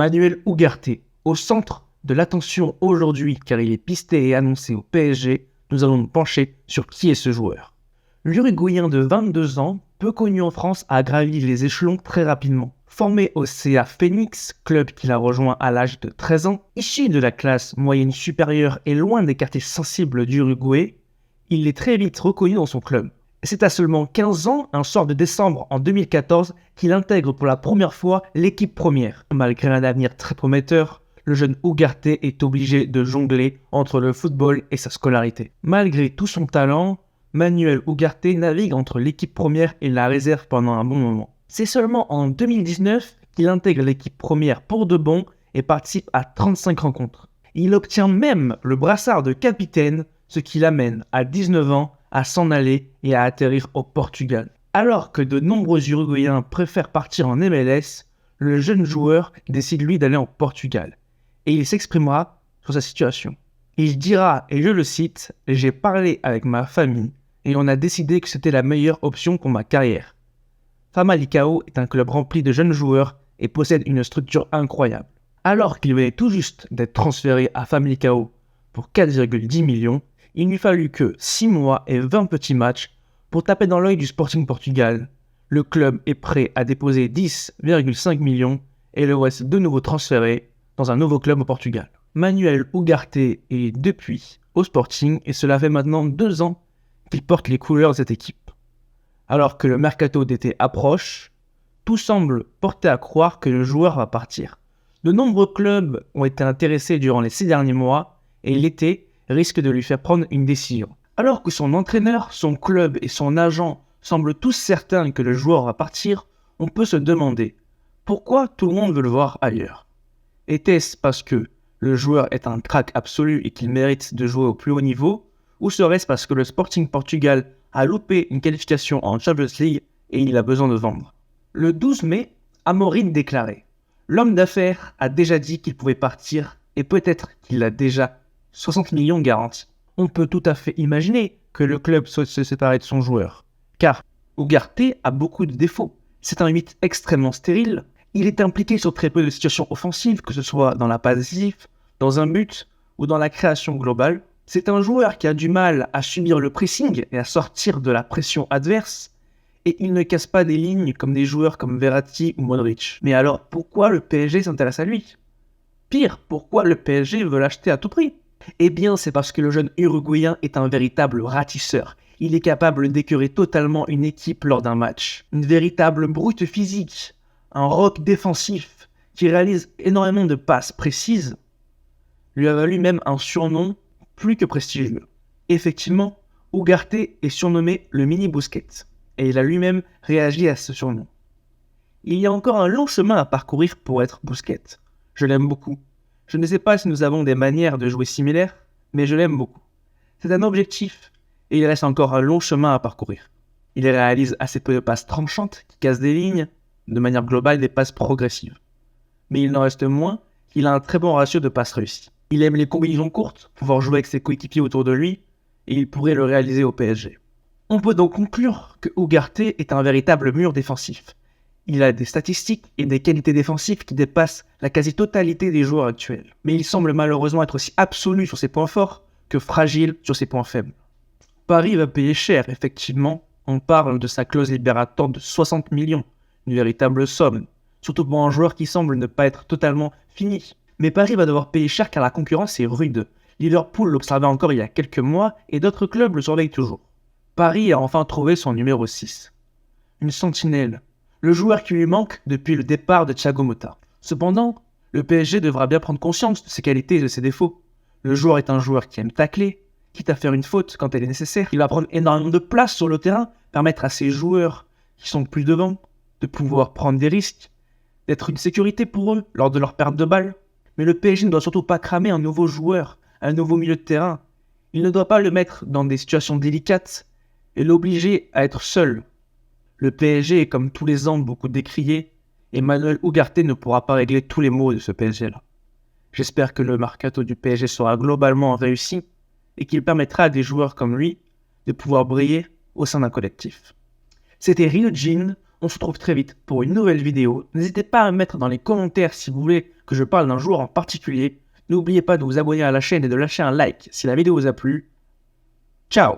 Manuel Ugarte, au centre de l'attention aujourd'hui car il est pisté et annoncé au PSG, nous allons nous pencher sur qui est ce joueur. L'Uruguayen de 22 ans, peu connu en France, a gravi les échelons très rapidement. Formé au CA Phoenix, club qu'il a rejoint à l'âge de 13 ans, issu de la classe moyenne supérieure et loin des quartiers sensibles d'Uruguay, il est très vite reconnu dans son club. C'est à seulement 15 ans, un soir de décembre en 2014, qu'il intègre pour la première fois l'équipe première. Malgré un avenir très prometteur, le jeune Ugarte est obligé de jongler entre le football et sa scolarité. Malgré tout son talent, Manuel Ugarte navigue entre l'équipe première et la réserve pendant un bon moment. C'est seulement en 2019 qu'il intègre l'équipe première pour de bon et participe à 35 rencontres. Il obtient même le brassard de capitaine, ce qui l'amène à 19 ans à s'en aller et à atterrir au Portugal. Alors que de nombreux Uruguayens préfèrent partir en MLS, le jeune joueur décide lui d'aller en Portugal. Et il s'exprimera sur sa situation. Il dira, et je le cite, « J'ai parlé avec ma famille et on a décidé que c'était la meilleure option pour ma carrière. » Famalicão est un club rempli de jeunes joueurs et possède une structure incroyable. Alors qu'il venait tout juste d'être transféré à Famalicão pour 4,10 millions, il lui fallut que 6 mois et 20 petits matchs pour taper dans l'œil du Sporting Portugal. Le club est prêt à déposer 10,5 millions et le voici de nouveau transféré dans un nouveau club au Portugal. Manuel Ugarte est depuis au Sporting et cela fait maintenant 2 ans qu'il porte les couleurs de cette équipe. Alors que le mercato d'été approche, tout semble porter à croire que le joueur va partir. De nombreux clubs ont été intéressés durant les 6 derniers mois et l'été risque de lui faire prendre une décision. Alors que son entraîneur, son club et son agent semblent tous certains que le joueur va partir, on peut se demander pourquoi tout le monde veut le voir ailleurs. Était-ce parce que le joueur est un crack absolu et qu'il mérite de jouer au plus haut niveau, ou serait-ce parce que le Sporting Portugal a loupé une qualification en Champions League et il a besoin de vendre? Le 12 mai, Amorim déclarait « L'homme d'affaires a déjà dit qu'il pouvait partir et peut-être qu'il a déjà 60 millions garantis. » On peut tout à fait imaginer que le club souhaite se séparer de son joueur, car Ugarte a beaucoup de défauts. C'est un 8 extrêmement stérile, il est impliqué sur très peu de situations offensives, que ce soit dans la passe décisive, dans un but ou dans la création globale. C'est un joueur qui a du mal à subir le pressing et à sortir de la pression adverse, et il ne casse pas des lignes comme des joueurs comme Verratti ou Modric. Mais alors, pourquoi le PSG s'intéresse à lui? Pire, pourquoi le PSG veut l'acheter à tout prix? Eh bien, c'est parce que le jeune Uruguayen est un véritable ratisseur. Il est capable d'écœurer totalement une équipe lors d'un match. Une véritable brute physique, un rock défensif qui réalise énormément de passes précises, lui a valu même un surnom plus que prestigieux. Effectivement, Ugarte est surnommé le mini Busquets, et il a lui-même réagi à ce surnom. Il y a encore un long chemin à parcourir pour être Busquets. Je l'aime beaucoup. Je ne sais pas si nous avons des manières de jouer similaires, mais je l'aime beaucoup. C'est un objectif, et il reste encore un long chemin à parcourir. Il réalise assez peu de passes tranchantes qui cassent des lignes, de manière globale des passes progressives. Mais il n'en reste moins qu'il a un très bon ratio de passes réussies. Il aime les combinaisons courtes, pouvoir jouer avec ses coéquipiers autour de lui, et il pourrait le réaliser au PSG. On peut donc conclure que Ugarte est un véritable mur défensif. Il a des statistiques et des qualités défensives qui dépassent la quasi-totalité des joueurs actuels. Mais il semble malheureusement être aussi absolu sur ses points forts que fragile sur ses points faibles. Paris va payer cher, effectivement. On parle de sa clause libératoire de 60 millions, une véritable somme, surtout pour un joueur qui semble ne pas être totalement fini. Mais Paris va devoir payer cher car la concurrence est rude. Liverpool l'observait encore il y a quelques mois et d'autres clubs le surveillent toujours. Paris a enfin trouvé son numéro 6. Une sentinelle. Le joueur qui lui manque depuis le départ de Thiago Motta. Cependant, le PSG devra bien prendre conscience de ses qualités et de ses défauts. Le joueur est un joueur qui aime tacler, quitte à faire une faute quand elle est nécessaire. Il va prendre énormément de place sur le terrain, permettre à ses joueurs qui sont plus devant de pouvoir prendre des risques, d'être une sécurité pour eux lors de leur perte de balle. Mais le PSG ne doit surtout pas cramer un nouveau joueur, un nouveau milieu de terrain. Il ne doit pas le mettre dans des situations délicates et l'obliger à être seul. Le PSG est comme tous les ans beaucoup décrié et Manuel Ugarte ne pourra pas régler tous les maux de ce PSG-là. J'espère que le mercato du PSG sera globalement réussi et qu'il permettra à des joueurs comme lui de pouvoir briller au sein d'un collectif. C'était Ryujin, on se retrouve très vite pour une nouvelle vidéo. N'hésitez pas à mettre dans les commentaires si vous voulez que je parle d'un joueur en particulier. N'oubliez pas de vous abonner à la chaîne et de lâcher un like si la vidéo vous a plu. Ciao!